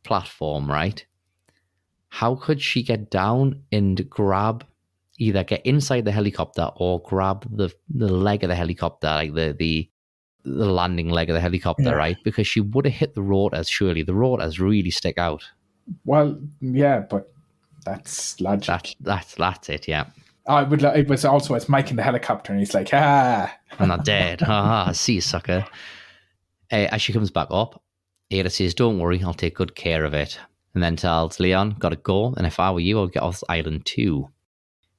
platform, right? How could she get down and either get inside the helicopter or grab the leg of the helicopter, like the landing leg of the helicopter, right? Because she would have hit the rotors, surely. The rotors really stick out. Well, yeah, but that's logic. That's it, yeah. It was also, it's Mike in the helicopter, and he's like, I'm not dead. See you, sucker. As she comes back up, Ada says, "Don't worry, I'll take good care of it." and then tells Leon, gotta go, and if I were you, I'd get off this island too.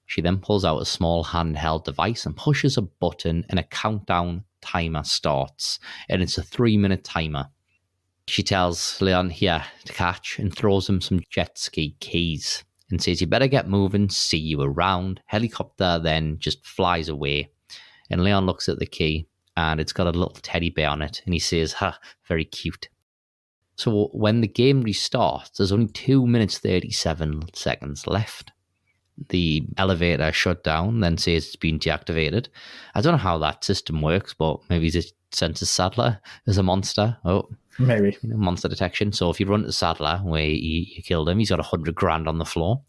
She then pulls out a small handheld device and pushes a button, and a countdown timer starts, and it's a 3-minute timer. She tells Leon here to catch and throws him some jet ski keys and says, you better get moving, see you around. Helicopter then just flies away, and Leon looks at the key, and it's got a little teddy bear on it, and he says, very cute. So when the game restarts, there's only 2 minutes 37 seconds left. The elevator shut down, then says it's been deactivated. I don't know how that system works, but maybe it senses Sadler as a monster. Oh, maybe. Monster detection. So if you run to Sadler where you killed him, he's got 100 grand on the floor.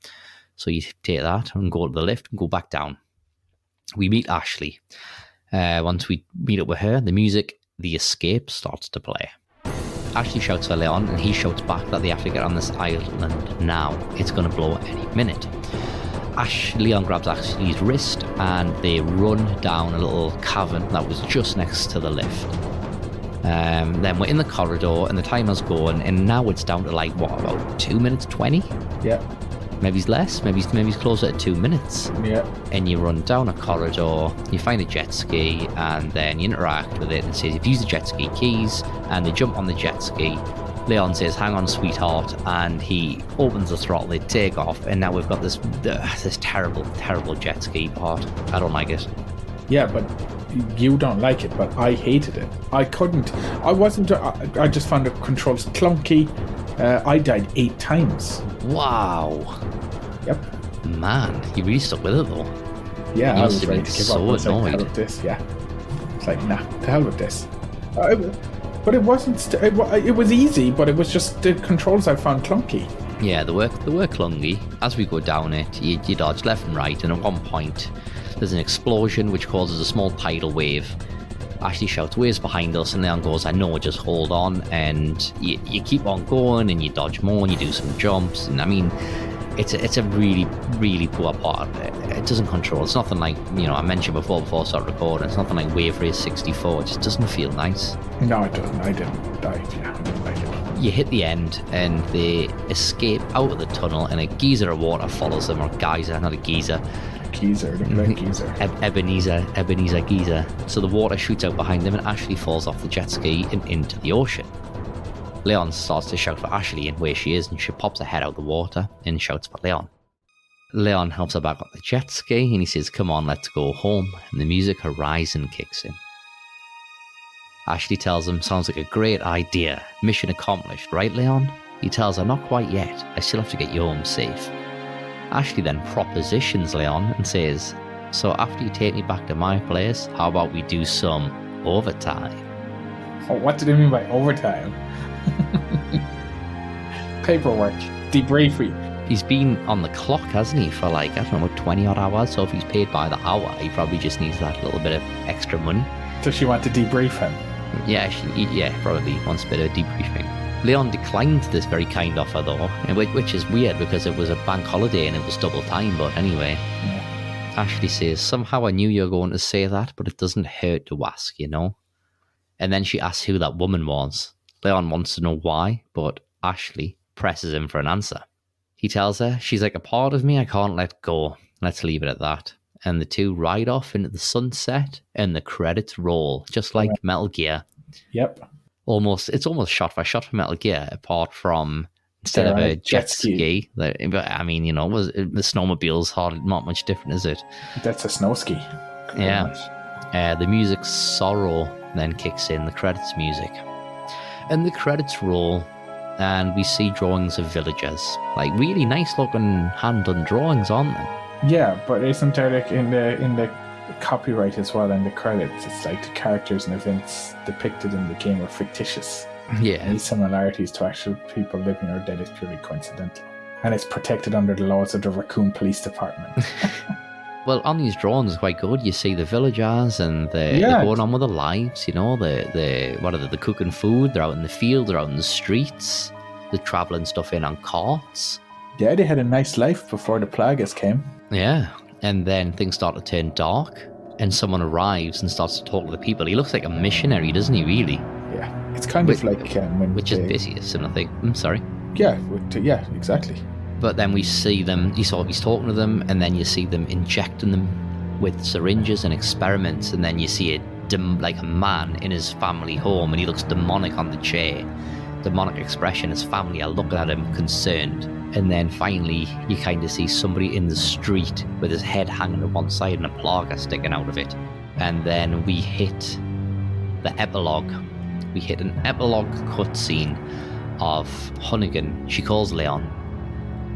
So you take that and go to the lift and go back down. We meet Ashley. Once we meet up with her, the music, The Escape, starts to play. Ashley shouts for Leon, and he shouts back that they have to get on this island now. It's going to blow any minute. Leon grabs Ashley's wrist, and they run down a little cavern that was just next to the lift. Then we're in the corridor, and the timer's going, and now it's down to about 2 minutes 20? Yeah. Maybe it's less, maybe it's closer to 2 minutes. Yeah. And you run down a corridor, you find a jet ski, and then you interact with it and says you've used the jet ski keys, and they jump on the jet ski. Leon says, hang on, sweetheart, and he opens the throttle, they take off, and now we've got this terrible, terrible jet ski part. I don't like it. Yeah, but you don't like it, but I hated it. I just found the controls clunky. I died 8 times. Wow. Yep. Man, you really stuck with it though. Yeah, you I was ready to give up. I was annoyed. like, to hell with this, yeah. It's like, nah, to hell with this. But it wasn't. It was easy, but it was just the controls I found clunky. Yeah, they were clunky. As we go down it, you dodge left and right, and at one point, there's an explosion which causes a small tidal wave. Ashley shouts, "Waves behind us," and Leon goes, "I know, just hold on." And you keep on going, and you dodge more, and you do some jumps, and I mean, it's a really, really poor part. It doesn't control. It's nothing like, I mentioned before I started recording, it's nothing like Wave Race 64. It just doesn't feel nice. No, it doesn't. I didn't like it. You hit the end, and they escape out of the tunnel, and a geyser of water follows them, or geyser, not a geyser. Geezer, the great geezer. Ebenezer Geezer. So the water shoots out behind them, and Ashley falls off the jet ski and into the ocean. Leon starts to shout for Ashley and where she is, and she pops her head out of the water and shouts for Leon. Leon helps her back on the jet ski, and he says, "Come on, let's go home." And the music Horizon kicks in. Ashley tells him, "Sounds like a great idea. Mission accomplished, right, Leon?" He tells her, "Not quite yet. I still have to get you home safe." Ashley then propositions Leon and says, "So after you take me back to my place, how about we do some overtime?" Oh, what do they mean by overtime? Paperwork, debriefing. He's been on the clock, hasn't he, for I don't know, 20 odd hours. So if he's paid by the hour, he probably just needs that little bit of extra money. Does she want to debrief him? Yeah, probably wants a bit of debriefing. Leon declined this very kind offer, though, which is weird because it was a bank holiday and it was double time, but anyway. Yeah. Ashley says, "Somehow I knew you were going to say that, but it doesn't hurt to ask, And then she asks who that woman was. Leon wants to know why, but Ashley presses him for an answer. He tells her, "She's like a part of me I can't let go. Let's leave it at that." And the two ride off into the sunset, and the credits roll, just like Metal Gear. Yep. It's almost shot for shot for Metal Gear, apart from instead of a jet ski. I mean, the snowmobile's not much different, is it? That's a snow ski. Yeah. The music's Sorrow then kicks in, the credits music. And the credits roll, and we see drawings of villagers. Really nice looking hand-done drawings, aren't they? Yeah, but isn't there in the copyright as well, in the credits, it's the characters and events depicted in the game are fictitious. Yeah. Any similarities to actual people living or dead is purely coincidental. And it's protected under the laws of the Raccoon Police Department. Well, on these drawings, it's quite good. You see the villagers and they're going on with their lives, they're cooking food, they're out in the field, they're out in the streets, they're travelling stuff in on carts. Yeah, they had a nice life before the plagues came. Yeah, and then things start to turn dark, and someone arrives and starts to talk to the people. He looks like a missionary, doesn't he, really? Yeah, it's kind of like when... Which is busiest, and I think... I'm sorry. Yeah, exactly. But then we see them, he's talking to them, and then you see them injecting them with syringes and experiments, and then you see like a man in his family home, and he looks demonic on the chair. Demonic expression, his family are looking at him concerned. And then finally, you kind of see somebody in the street with his head hanging to one side and a plaga sticking out of it. And then we hit the epilogue. We hit an epilogue cutscene of Hunnigan. She calls Leon.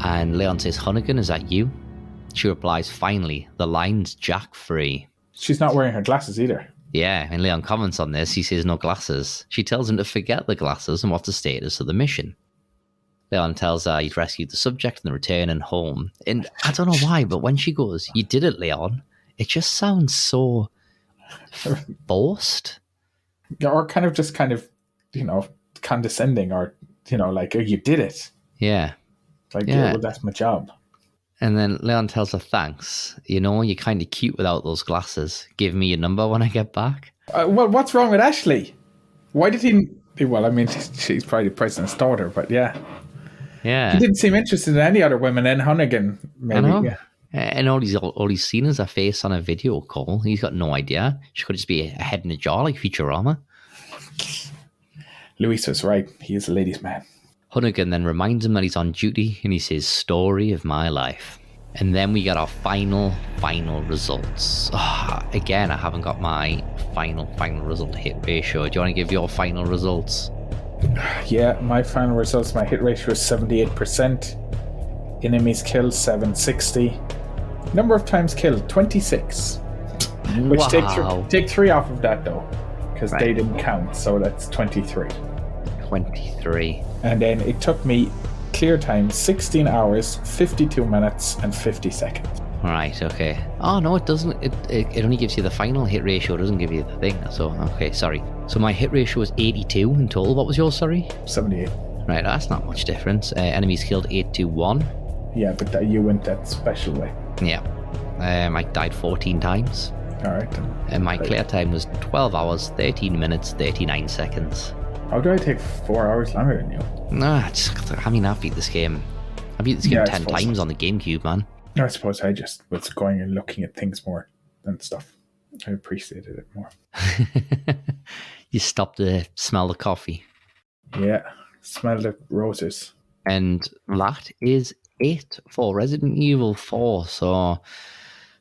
And Leon says, "Hunnigan, is that you?" She replies, "Finally, the line's jack free." She's not wearing her glasses either. Yeah, and Leon comments on this. He says no glasses. She tells him to forget the glasses and what's the status of the mission. Leon tells her he's rescued the subject and they're returning home. And I don't know why, but when she goes, "You did it, Leon," it just sounds so forced. Or kind of, condescending, or, like, "Oh, you did it." Yeah. Like, yeah, well, that's my job. And then Leon tells her, "Thanks. You're kind of cute without those glasses. Give me your number when I get back." Well, what's wrong with Ashley? Why did he... Well, I mean, she's probably the president's daughter, but yeah. Yeah. He didn't seem interested in any other women in Hunnigan, maybe. I know. Yeah. And all he's seen is her face on a video call. He's got no idea. She could just be a head in a jar like Futurama. Luis was right. He is a ladies' man. Hunnigan then reminds him that he's on duty, and he says, "Story of my life." And then we get our final results. Again, I haven't got my final result hit ratio. Do you want to give your final results? Yeah, my final results, my hit ratio is 78%. Enemies killed, 760. Number of times killed, 26. Which take 3 off of that, though, because they didn't count, so that's 23. 23. And then it took me clear time 16 hours, 52 minutes, and 50 seconds. Right, okay. Oh, no, it doesn't. It only gives you the final hit ratio. It doesn't give you the thing. So, okay, sorry. So my hit ratio was 82 in total. What was yours, sorry? 78. Right, that's not much difference. Enemies killed 821. Yeah, but you went that special way. Yeah. I died 14 times. All right. And my clear time was 12 hours, 13 minutes, 39 seconds. How do I take 4 hours longer than you? Nah, I've beat this game. I beat this game 10 times on the GameCube, man. I suppose I just was going and looking at things more and stuff. I appreciated it more. You stopped to smell the coffee. Yeah, smell the roses. And that is it for Resident Evil 4. So,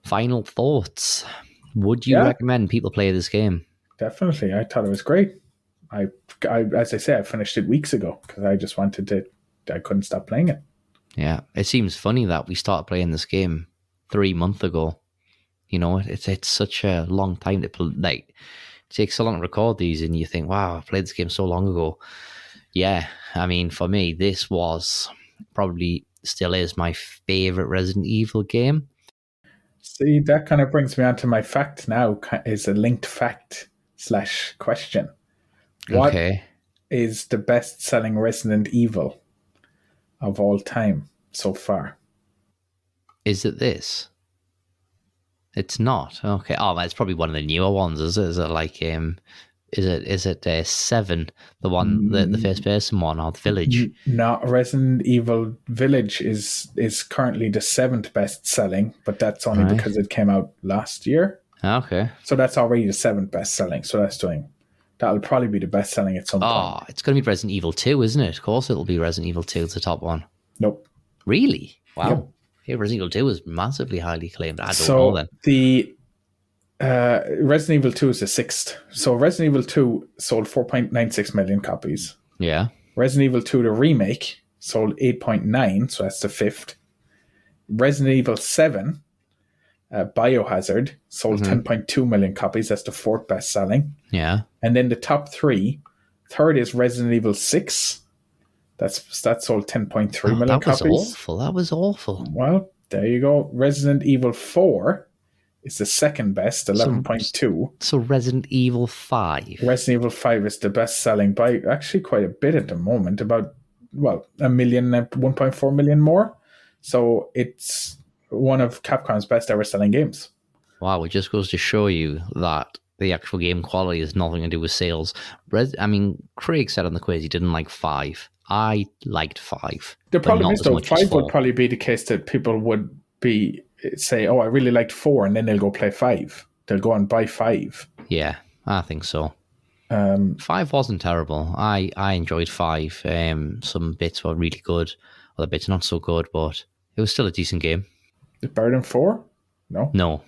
final thoughts. Would you recommend people play this game? Definitely. I thought it was great. I as I say, I finished it weeks ago because I just wanted to. I couldn't stop playing it. Yeah, it seems funny that we started playing this game 3 months ago. It's such a long time to play. Like, it takes so long to record these, and you think, "Wow, I played this game so long ago." Yeah, I mean, for me, this was probably still is my favorite Resident Evil game. See, that kind of brings me on to my fact now. Is a linked fact / question. What is the best-selling Resident Evil of all time so far? Is it this? It's not. Okay. Oh, it's probably one of the newer ones. Is it? Is it like Is it 7? The one, the first person one, or the Village? No, Resident Evil Village is currently the 7th best selling, but that's only because it came out last year. Okay. So that's already the 7th best selling. So that'll probably be the best selling at some point. Oh, it's going to be Resident Evil 2, isn't it? Of course it'll be Resident Evil 2. It's the top one. Nope. Really? Wow. Yep. Yeah, Resident Evil 2 was massively highly acclaimed. I don't know then. The Resident Evil 2 is the 6th. So Resident Evil 2 sold 4.96 million copies. Yeah. Resident Evil 2, the remake, sold 8.9, so that's the 5th. Resident Evil 7, Biohazard, sold 10.2 million copies. That's the 4th best selling. Yeah. And then the top 3, third is Resident Evil 6. That sold 10.3 million copies. That was awful. Well, there you go. Resident Evil 4 is the 2nd best, 11.2. So Resident Evil 5. Resident Evil 5 is the best selling by actually quite a bit at the moment. About, 1.4 million more. So it's one of Capcom's best ever selling games. Wow, it just goes to show you that the actual game quality has nothing to do with sales. Craig said on the quiz he didn't like 5. I liked 5. The but problem not is, as though, much as 5 would 4. probably be the case that people would say, oh, I really liked 4, and then they'll go play 5. They'll go and buy 5. Yeah, I think so. 5 wasn't terrible. I enjoyed 5. Some bits were really good, other bits not so good, but it was still a decent game. Is it better than 4? No,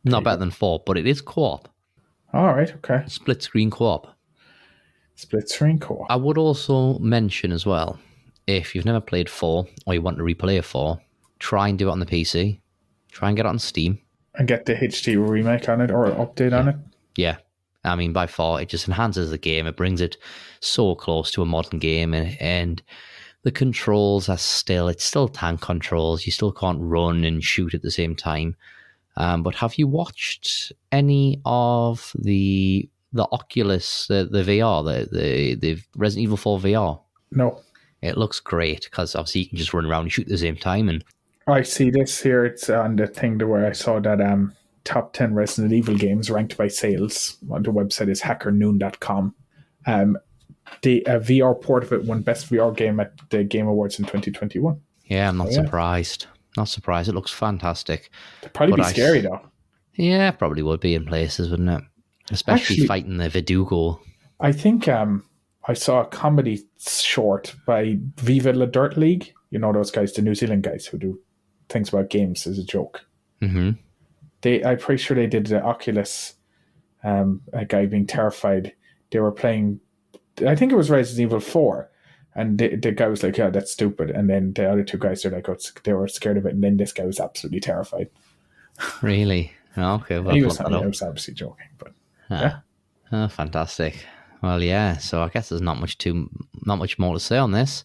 not better than 4, but it is co-op. All right, okay. Split screen co-op. Split screen co-op. I would also mention as well, if you've never played 4 or you want to replay 4, try and do it on the PC. Try and get it on Steam. And get the HD remake on it or update on it. Yeah. I mean, by far, it just enhances the game. It brings it so close to a modern game, and the controls are it's still tank controls. You still can't run and shoot at the same time. But have you watched any of the Oculus, the VR, the Resident Evil 4 VR? No. It looks great because obviously you can just run around and shoot at the same time. And I see this here. It's on the thing where I saw that top 10 Resident Evil games ranked by sales. On the website is hackernoon.com. The VR port of it won Best VR Game at the Game Awards in 2021. Yeah, I'm not surprised. Not surprised. It looks fantastic. It'd probably be scary, though. Yeah, probably would be in places, wouldn't it? Especially actually, fighting the Verdugo. I think I saw a comedy short by Viva La Dirt League. You know those guys, the New Zealand guys who do things about games as a joke. Mm-hmm. I'm pretty sure they did the Oculus, a guy being terrified. They were playing, I think it was Resident Evil 4. And the guy was like, yeah, that's stupid. And then the other two guys are like, oh, they were scared of it. And then this guy was absolutely terrified. Really? Okay. Well, I was obviously joking, but yeah. Oh, fantastic. Well, yeah. So I guess there's not much more to say on this.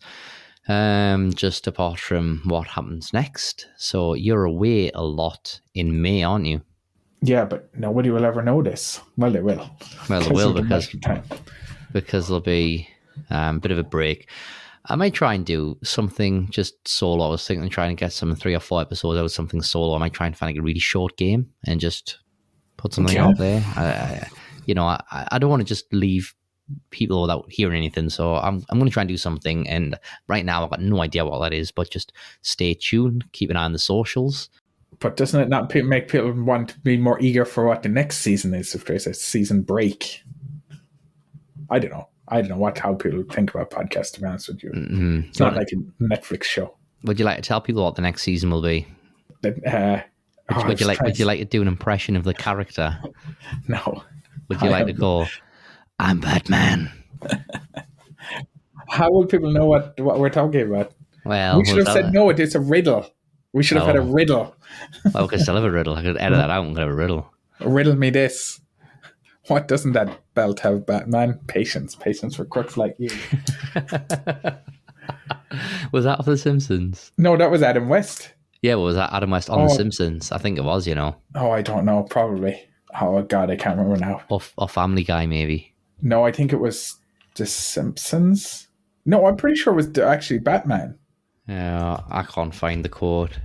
Just apart from what happens next. So you're away a lot in May, aren't you? Yeah, but nobody will ever know this. Well, they will. Well, they will because there'll be a bit of a break. I might try and do something just solo. I was thinking of trying to get some 3 or 4 episodes out of something solo. I might try and find like a really short game and just put something out there. I don't want to just leave people without hearing anything. So I'm going to try and do something. And right now I've got no idea what that is, but just stay tuned. Keep an eye on the socials. But doesn't it not make people want to be more eager for what the next season is if there's a season break? I don't know how people think about podcasts, to be honest with you. Mm-hmm. It's not like a Netflix show. Would you like to tell people what the next season will be? Would you like to do an impression of the character? No. Would you like to go, I'm Batman? How will people know what we're talking about? Well, we should have said no, it's a riddle. We should have had a riddle. Well, we could still have a riddle. I could edit that out and have a riddle. Riddle me this. What doesn't that belt have, Batman? Patience. Patience for crooks like you. Was that off The Simpsons? No, that was Adam West. Yeah, well, was that Adam West on The Simpsons? I think it was, Oh, I don't know. Probably. Oh, God, I can't remember now. Or Family Guy, maybe. No, I think it was The Simpsons. No, I'm pretty sure it was actually Batman. Yeah, I can't find the quote.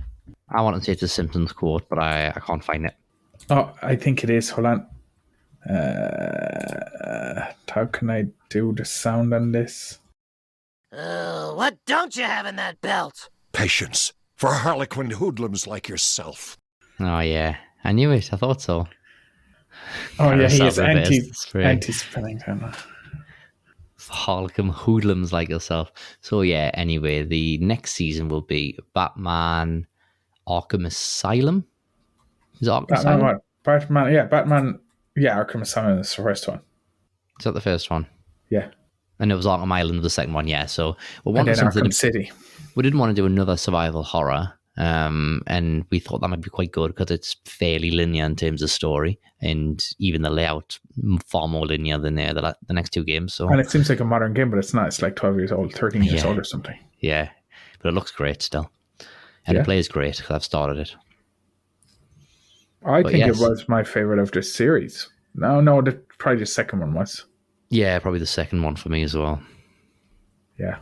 I want to say it's a Simpsons quote, but I can't find it. Oh, I think it is. Hold on. How can I do the sound on this? What don't you have in that belt? Patience for harlequin hoodlums like yourself. Oh, yeah. I knew it. I thought so. Oh, yeah, he is anti-spelling. Harlequin hoodlums like yourself. So, yeah, anyway, the next season will be Batman Arkham Asylum. Is it Arkham Asylum? What? Batman. Yeah, Arkham Asylum is the first one. Is that the first one? Yeah. And it was Arkham Island, the second one, yeah. So we wanted something. Arkham City. We didn't want to do another survival horror, and we thought that might be quite good because it's fairly linear in terms of story, and even the layout far more linear than the next 2 games. So, and it seems like a modern game, but it's not. It's like 12 years old, 13 years old or something. Yeah, but it looks great still, and it plays great because I've started it. I think it was my favorite of this series. No, probably the second one was. Yeah, probably the second one for me as well. Yeah.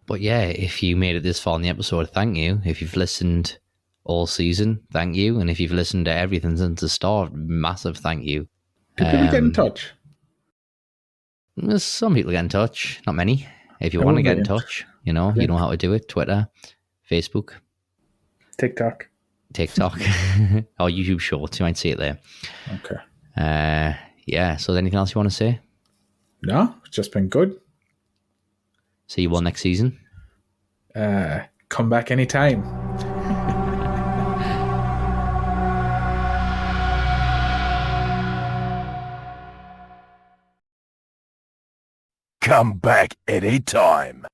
But yeah, if you made it this far in the episode, thank you. If you've listened all season, thank you. And if you've listened to everything since the start, massive thank you. Do people get in touch? Some people get in touch, not many. If you That want to would be get in touch, you know how to do it. Twitter, Facebook, TikTok. TikTok, or YouTube Shorts. You might see it there. Okay. Yeah. So, anything else you want to say? No, it's just been good. See you all next season. Come back anytime. Come back anytime.